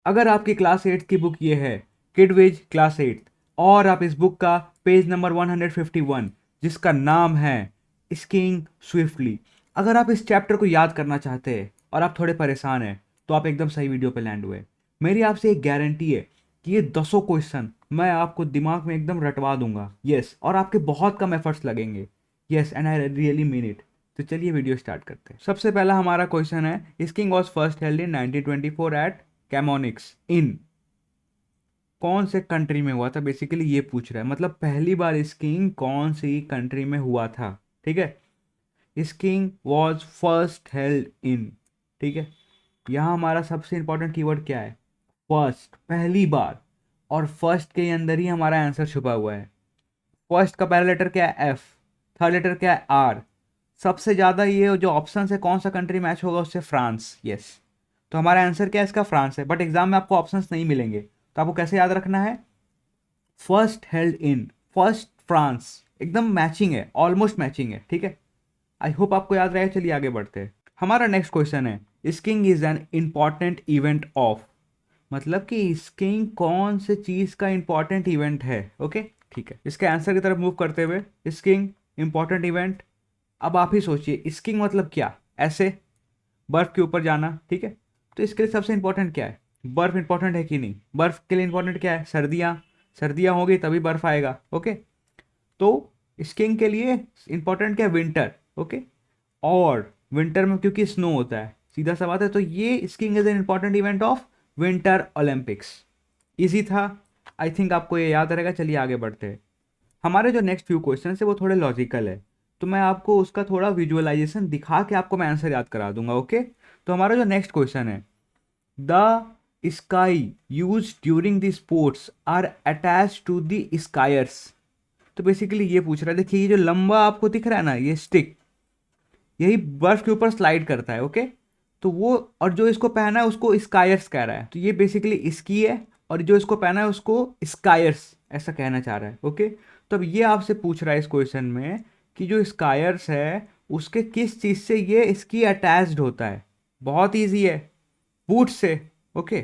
अगर आपकी क्लास 8 की बुक ये है, किडविज क्लास 8, और आप इस बुक का पेज नंबर 151 जिसका नाम है स्कीइंग स्विफ्टली, अगर आप इस चैप्टर को याद करना चाहते हैं और आप थोड़े परेशान हैं, तो आप एकदम सही वीडियो पे लैंड हुए। मेरी आपसे एक गारंटी है कि ये 10 क्वेश्चन मैं आपको दिमाग में एकदम रटवा दूंगा। यस, और आपके बहुत कम एफर्ट्स लगेंगे। Yes, and I really mean it. तो चलिए वीडियो स्टार्ट करते हैं। सबसे पहला हमारा क्वेश्चन है, skiing was first held in 1924 at Chamonix in, कौन से कंट्री में हुआ था, बेसिकली ये पूछ रहा है। मतलब पहली बार स्कीइंग कौन सी कंट्री में हुआ था। ठीक है, स्कीइंग वॉज फर्स्ट हेल्ड इन। ठीक है, यहाँ हमारा सबसे इंपॉर्टेंट कीवर्ड क्या है, फर्स्ट, पहली बार। और फर्स्ट के अंदर ही हमारा आंसर छुपा हुआ है। फर्स्ट का पहला लेटर क्या है, एफ। थर्ड लेटर क्या है, आर। सबसे ज़्यादा ये जो ऑप्शन है कौन सा कंट्री मैच होगा उससे, फ्रांस। यस, तो हमारा आंसर क्या है इसका, फ्रांस है। बट एग्जाम में आपको ऑप्शंस नहीं मिलेंगे, तो आपको कैसे याद रखना है, फर्स्ट हेल्ड इन, फर्स्ट फ्रांस। एकदम मैचिंग है, ऑलमोस्ट मैचिंग है। ठीक है, आई होप आपको याद रहेगा। चलिए आगे बढ़ते हैं। हमारा नेक्स्ट क्वेश्चन है, skiing is an important event of, मतलब कि स्कीइंग कौन से चीज का इंपॉर्टेंट इवेंट है। ओके, ठीक है, इसके आंसर की तरफ मूव करते हुए, स्कीइंग इंपॉर्टेंट इवेंट। अब आप ही सोचिए स्कीइंग मतलब क्या, ऐसे बर्फ के ऊपर जाना। ठीक है, तो इसके लिए सबसे इंपॉर्टेंट क्या है, बर्फ इंपॉर्टेंट है कि नहीं। बर्फ के लिए इंपॉर्टेंट क्या है, सर्दियाँ। सर्दियाँ होगी तभी बर्फ आएगा। ओके, तो स्कीइंग के लिए इंपॉर्टेंट क्या है, विंटर। ओके, और विंटर में क्योंकि स्नो होता है, सीधा सा बात है। तो ये skiing is an important event of winter Olympics. Easy था, आई थिंक आपको ये याद रहेगा। चलिए आगे बढ़ते हैं। हमारे जो नेक्स्ट फ्यू क्वेश्चन है वो थोड़े लॉजिकल है, तो मैं आपको उसका थोड़ा विजुअलाइजेशन दिखा के आपको मैं आंसर याद करा दूंगा। ओके, तो हमारा जो नेक्स्ट क्वेश्चन है, the skis use during the sports are attach to the skiers. तो बेसिकली ये पूछ रहा है, देखिए ये जो लंबा आपको दिख रहा है ना, ये स्टिक, यही बर्फ के ऊपर स्लाइड करता है। ओके, तो वो, और जो इसको पहना है उसको स्कायर्स कह रहा है, तो ये बेसिकली स्की है, और जो इसको पहना है उसको स्कायर्स ऐसा कहना चाह रहा है। ओके, तो अब ये आपसे पूछ रहा है इस क्वेश्चन में कि जो स्कायर्स है उसके किस चीज़ से ये स्की अटैच्ड होता है। बहुत ईजी है, बूट से। ओके,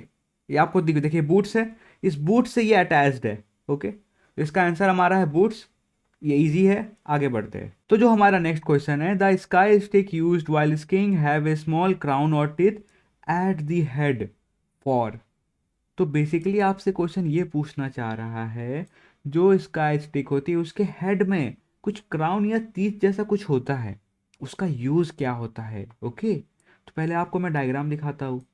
ये आपको देखिए बूट्स है, इस बूट से ये अटैच्ड है। ओके, तो इसका आंसर हमारा है बूट्स। ये इजी है, आगे बढ़ते हैं। तो जो हमारा नेक्स्ट क्वेश्चन है, the ski stick used while skiing have a small crown और teeth at the head for. तो बेसिकली आपसे क्वेश्चन ये पूछना चाह रहा है, जो स्काई स्टिक होती है उसके हेड में कुछ क्राउन या तीत जैसा कुछ होता है, उसका यूज क्या होता है। ओके, तो पहले आपको मैं डायग्राम दिखाता हूँ।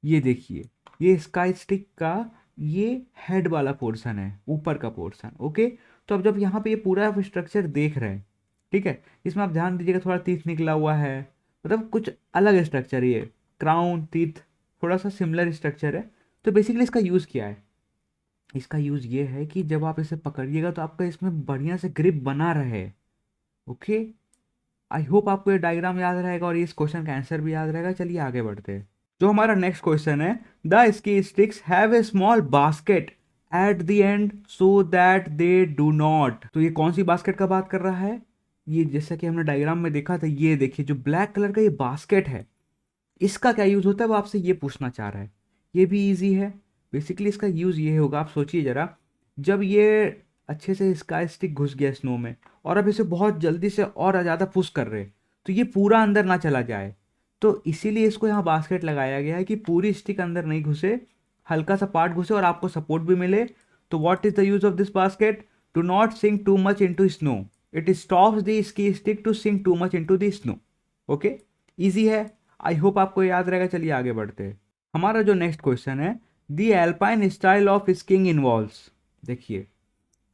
ये देखिए, ये स्काई स्टिक का ये हेड वाला पोर्शन है, ऊपर का पोर्शन। ओके, तो अब जब यहाँ पे ये पूरा स्ट्रक्चर देख रहे हैं, ठीक है, इसमें आप ध्यान दीजिएगा थोड़ा तीत निकला हुआ है, मतलब कुछ अलग स्ट्रक्चर ये, क्राउन तीत थोड़ा सा सिमिलर स्ट्रक्चर है। तो बेसिकली इसका यूज़ क्या है, इसका यूज़ ये है कि जब आप इसे पकड़िएगा तो आपका इसमें बढ़िया से ग्रिप बना रहे। ओके, आई होप आपको ये डायग्राम याद रहेगा और इस क्वेश्चन का आंसर भी याद रहेगा। चलिए आगे बढ़ते हैं। जो हमारा नेक्स्ट क्वेश्चन है, the ski sticks have a small basket at the and so that they do not. तो ये कौन सी बास्केट का बात कर रहा है, ये जैसा कि हमने डायग्राम में देखा था, ये देखिए जो ब्लैक कलर का ये बास्केट है, इसका क्या यूज़ होता है वो आपसे ये पूछना चाह रहा है। ये भी इजी है, बेसिकली इसका यूज़ ये होगा, आप सोचिए ज़रा, जब ये अच्छे से इसका स्टिक घुस गया स्नो में, और अब इसे बहुत जल्दी से और ज़्यादा पुश कर रहे, तो ये पूरा अंदर ना चला जाए, तो इसीलिए इसको यहाँ बास्केट लगाया गया है कि पूरी स्टिक अंदर नहीं घुसे, हल्का सा पार्ट घुसे और आपको सपोर्ट भी मिले। तो what is the use of this basket, to not sink too much into snow, it stops the ski stick to sink too much into the snow. Okay, easy है, आई होप आपको याद रहेगा। चलिए आगे बढ़ते हैं। हमारा जो नेक्स्ट क्वेश्चन है, the alpine style of skiing involves. देखिए,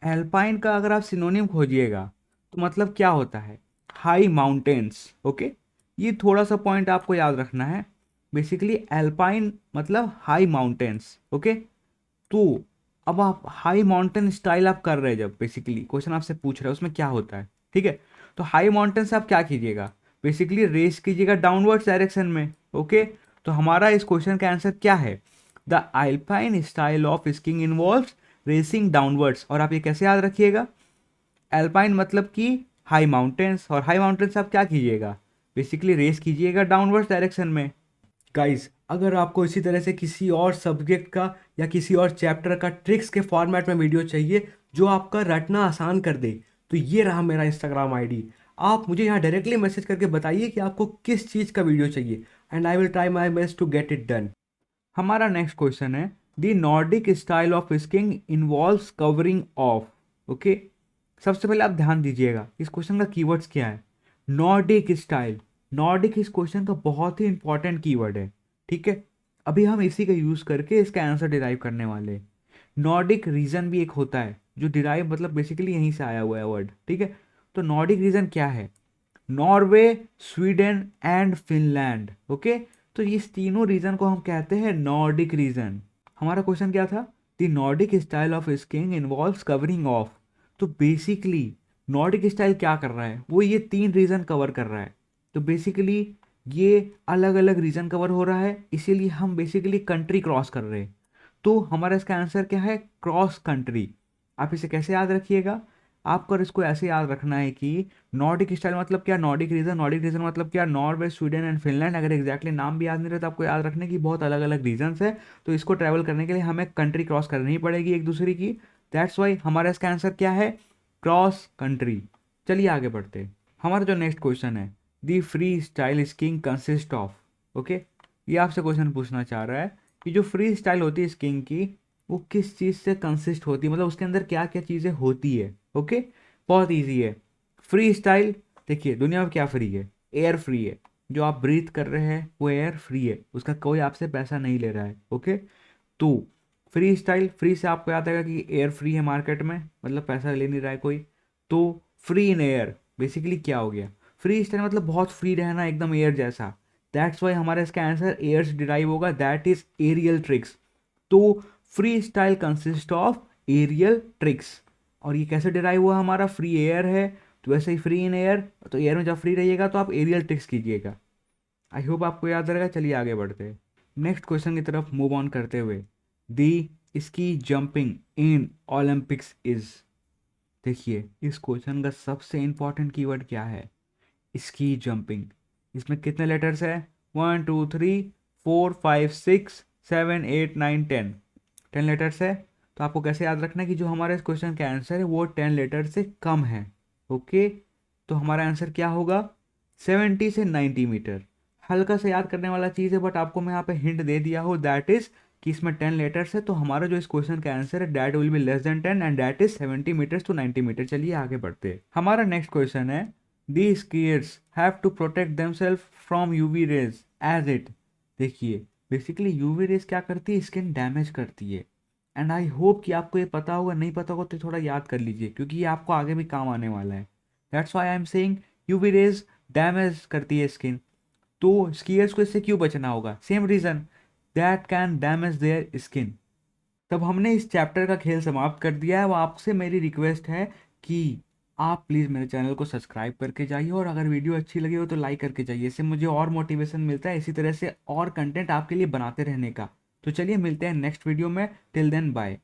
एल्पाइन का अगर आप सिनोनिम खोजिएगा तो मतलब क्या होता है, हाई माउंटेन्स। ओके, ये थोड़ा सा पॉइंट आपको याद रखना है। बेसिकली एल्पाइन मतलब हाई माउंटेन्स। ओके, तो अब आप हाई माउंटेन स्टाइल आप कर रहे हैं, जब बेसिकली क्वेश्चन आपसे पूछ रहे हैं उसमें क्या होता है। ठीक है, तो हाई माउंटेन से आप क्या कीजिएगा, बेसिकली रेस कीजिएगा डाउनवर्ड्स डायरेक्शन में। ओके, तो हमारा इस क्वेश्चन का आंसर क्या है, the alpine style of skiing involves racing downwards. और आप ये कैसे याद रखिएगा, एल्पाइन मतलब कि हाई माउंटेन्स, और हाई माउंटेन्स आप क्या कीजिएगा, बेसिकली रेस कीजिएगा डाउनवर्ड्स डायरेक्शन में। गाइस, अगर आपको इसी तरह से किसी और सब्जेक्ट का या किसी और चैप्टर का ट्रिक्स के फॉर्मेट में वीडियो चाहिए जो आपका रटना आसान कर दे, तो ये रहा मेरा इंस्टाग्राम आईडी। आप मुझे यहाँ डायरेक्टली मैसेज करके बताइए कि आपको किस चीज़ का वीडियो चाहिए, and I will try my best to get it done. हमारा नेक्स्ट क्वेश्चन है, the Nordic style of skiing involves covering of. Okay, सबसे पहले आप ध्यान दीजिएगा इस क्वेश्चन का कीवर्ड्स क्या है। नॉर्डिक स्टाइल, नॉर्डिक इस क्वेश्चन का बहुत ही इंपॉर्टेंट कीवर्ड है। ठीक है, अभी हम इसी का यूज करके इसका आंसर डिराइव करने वाले हैं। नॉर्डिक रीजन भी एक होता है जो डिराइव मतलब बेसिकली यहीं से आया हुआ है वर्ड। ठीक है, तो नॉर्डिक रीजन क्या है? Norway, Sweden and Finland. Okay, तो इस तीनों रीजन को हम कहते हैं नॉर्डिक रीजन। हमारा क्वेश्चन क्या था? The Nordic style of skiing involves covering of. तो बेसिकली नॉर्डिक स्टाइल क्या कर रहा है, वो ये तीन रीजन कवर कर रहा है। तो बेसिकली ये अलग अलग रीजन कवर हो रहा है, इसीलिए हम बेसिकली कंट्री क्रॉस कर रहे हैं। तो हमारा इसका आंसर क्या है? Cross country. आप इसे कैसे याद रखिएगा? आपको इसको ऐसे याद रखना है कि नॉर्डिक स्टाइल मतलब क्या, नॉर्डिक रीजन मतलब क्या, नॉर्वे, स्वीडन एंड फिनलैंड। अगर एग्जैक्टली नाम भी याद नहीं रहे तो आपको याद रखने की बहुत अलग अलग रीजन्स है। तो इसको ट्रैवल करने के लिए हमें कंट्री क्रॉस करनी पड़ेगी एक दूसरे की। दैट्स वाई हमारा इसका आंसर क्या है? Cross country. चलिए आगे बढ़ते हैं। हमारा जो नेक्स्ट क्वेश्चन है, the freestyle skiing consist of. Okay, ये आपसे क्वेश्चन पूछना चाह रहा है कि जो फ्री स्टाइल होती है स्कीइंग की, वो किस चीज़ से कंसिस्ट होती है, मतलब उसके अंदर क्या क्या चीज़ें होती है। ओके, बहुत ईजी है। फ्री स्टाइल, देखिए दुनिया में क्या फ्री है? एयर फ्री है। जो आप ब्रीथ कर रहे हैं वो एयर फ्री है, उसका कोई आपसे पैसा नहीं ले रहा है। ओके, तो फ्री स्टाइल, फ्री से आपको याद आएगा कि एयर फ्री है मार्केट में, मतलब पैसा ले नहीं रहा है कोई। तो फ्री इन एयर बेसिकली क्या हो गया? फ्री स्टाइल मतलब बहुत फ्री रहना, एकदम एयर जैसा। दैट्स वाई हमारा इसका आंसर एयर से डिराइव होगा, दैट इज एरियल ट्रिक्स। तो free style consist of aerial tricks. और ये कैसे डिराइव हुआ? हमारा फ्री एयर है, तो वैसे ही फ्री इन एयर, तो एयर में जब फ्री रहिएगा तो आप एरियल ट्रिक्स कीजिएगा। आई होप आपको याद रहेगा। चलिए आगे बढ़ते हैं नेक्स्ट क्वेश्चन की तरफ मूव ऑन करते हुए। The ski jumping in Olympics is. देखिए इस क्वेश्चन का सबसे इंपॉर्टेंट कीवर्ड क्या है? Ski jumping. इसमें कितने लेटर्स है? 1 2 3 4 5 6 7 8 9 10। 10 लेटर्स है। तो आपको कैसे याद रखना है कि जो हमारे इस क्वेश्चन का आंसर है वो 10 लेटर से कम है। ओके, तो हमारा आंसर क्या होगा? 70 से 90 मीटर। हल्का सा याद करने वाला चीज़ है, बट आपको मैं यहाँ पे हिंट दे दिया हूँ, दैट इज कि इसमें 10 लेटर्स है। तो हमारा जो इस क्वेश्चन का आंसर है that will be less than 10 and that is 70 metres to 90 metre. चलिए आगे बढ़ते हैं। हमारा नेक्स्ट क्वेश्चन है, the skiers have to protect themself from UV rays as it. देखिए बेसिकली यूवी रेज क्या करती है? स्किन डैमेज करती है। एंड आई होप कि आपको ये पता होगा, नहीं पता होगा तो थोड़ा याद कर लीजिए क्योंकि ये आपको आगे भी काम आने वाला है। That's why I am saying UV rays damage करती है स्किन। तो स्कीयर्स को इससे क्यों बचना होगा? Same reason, that can damage their skin. तब हमने इस चैप्टर का खेल समाप्त कर दिया है। वो आपसे मेरी रिक्वेस्ट है कि आप प्लीज़ मेरे चैनल को सब्सक्राइब करके जाइए, और अगर वीडियो अच्छी लगी हो तो लाइक करके जाइए। इससे मुझे और मोटिवेशन मिलता है इसी तरह से और कंटेंट आपके लिए बनाते रहने का। तो चलिए मिलते हैं नेक्स्ट वीडियो में। Till then bye.